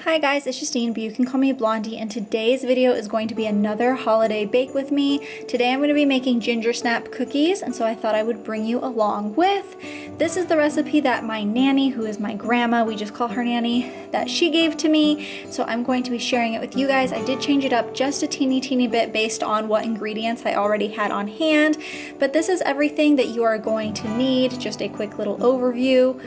Hi guys, it's Justine, but you can call me Blondie, and today's video is going to be another holiday bake with me. Today I'm going to be making ginger snap cookies, and so I thought I would bring you along with. This is the recipe that my nanny, who is my grandma, we just call her nanny, that she gave to me, so I'm going to be sharing it with you guys. I did change it up just a teeny bit based on what ingredients I already had on hand, but this is everything that you are going to need. Just a quick little overview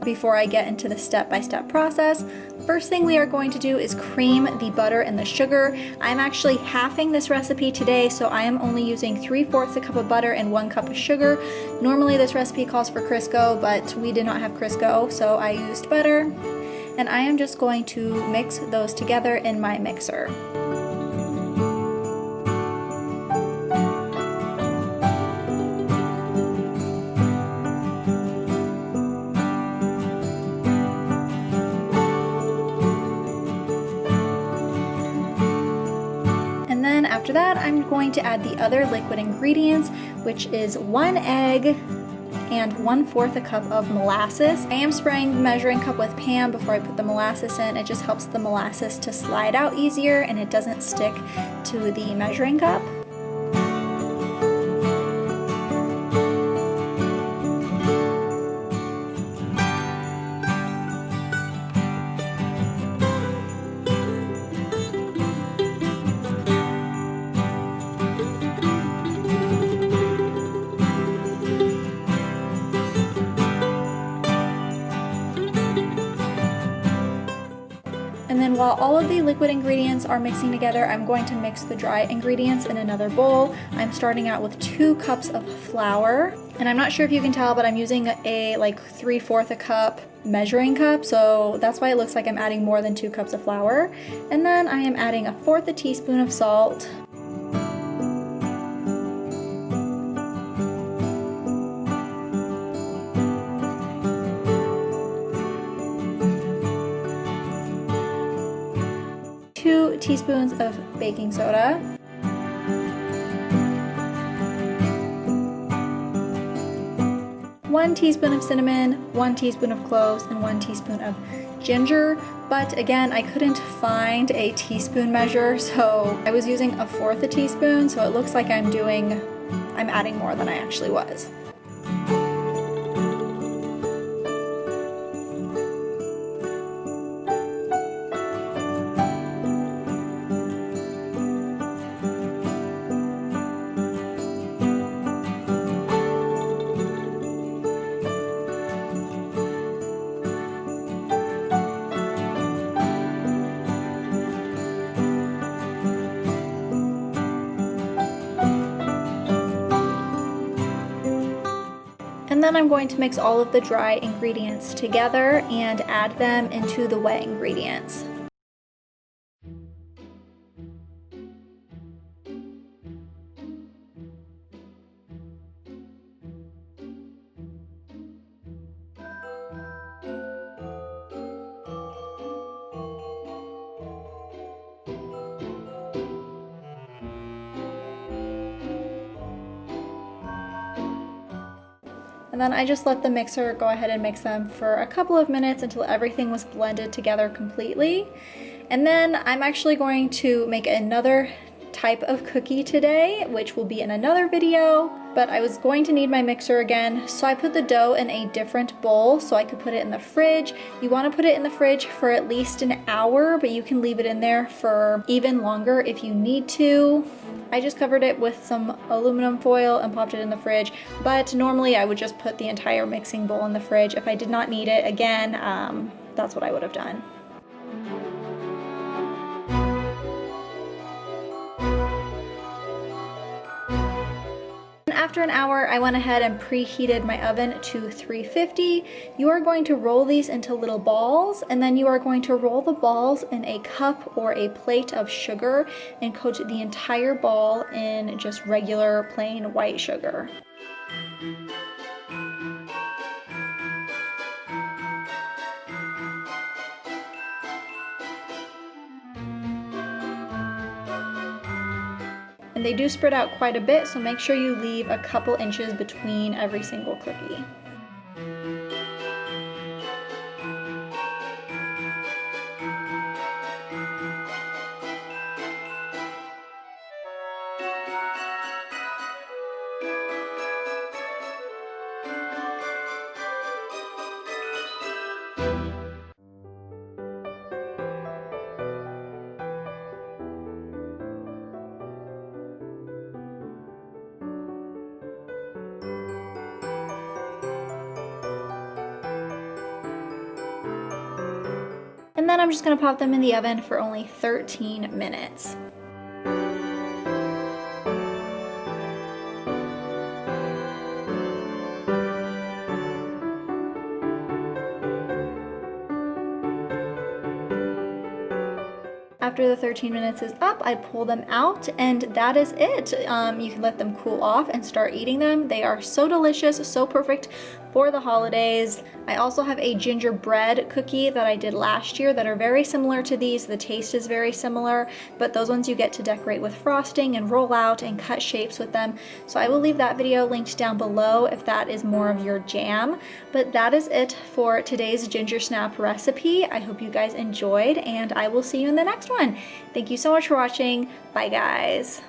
before I get into the step-by-step process. First thing we are going to do is cream the butter and the sugar. I'm actually halving this recipe today, so I am only using 3/4 a cup of butter and 1 cup of sugar. Normally this recipe calls for Crisco, but we did not have Crisco, so I used butter. And I am just going to mix those together in my mixer. After that, I'm going to add the other liquid ingredients, which is 1 egg and 1/4 a cup of molasses. I am spraying the measuring cup with Pam before I put the molasses in. It just helps the molasses to slide out easier and it doesn't stick to the measuring cup. And then while all of the liquid ingredients are mixing together, I'm going to mix the dry ingredients in another bowl. I'm starting out with 2 cups of flour. And I'm not sure if you can tell, but I'm using a 3/4 a cup measuring cup, so that's why it looks like I'm adding more than 2 cups of flour. And then I am adding 1/4 a teaspoon of salt. Two teaspoons of baking soda, 1 teaspoon of cinnamon, 1 teaspoon of cloves, and 1 teaspoon of ginger. But again, I couldn't find a teaspoon measure, so I was using 1/4 a teaspoon, so it looks like I'm adding more than I actually was. And then I'm going to mix all of the dry ingredients together and add them into the wet ingredients. And then I just let the mixer go ahead and mix them for a couple of minutes until everything was blended together completely. And then I'm actually going to make another type of cookie today, which will be in another video, but I was going to need my mixer again, so I put the dough in a different bowl so I could put it in the fridge. You want to put it in the fridge for at least an hour, but you can leave it in there for even longer if you need to. I just covered it with some aluminum foil and popped it in the fridge, but normally I would just put the entire mixing bowl in the fridge. If I did not need it, again, that's what I would have done. After an hour, I went ahead and preheated my oven to 350. You are going to roll these into little balls, and then you are going to roll the balls in a cup or a plate of sugar and coat the entire ball in just regular plain white sugar. And they do spread out quite a bit, so make sure you leave a couple inches between every single cookie. then I'm just gonna pop them in the oven for only 13 minutes. After the 13 minutes is up, I pull them out, and that is it. You can let them cool off and start eating them. They are so delicious, so perfect for the holidays. I also have a gingerbread cookie that I did last year that are very similar to these. The taste is very similar, but those ones you get to decorate with frosting and roll out and cut shapes with them. So I will leave that video linked down below if that is more of your jam. But that is it for today's ginger snap recipe. I hope you guys enjoyed, and I will see you in the next one. Thank you so much for watching. Bye guys.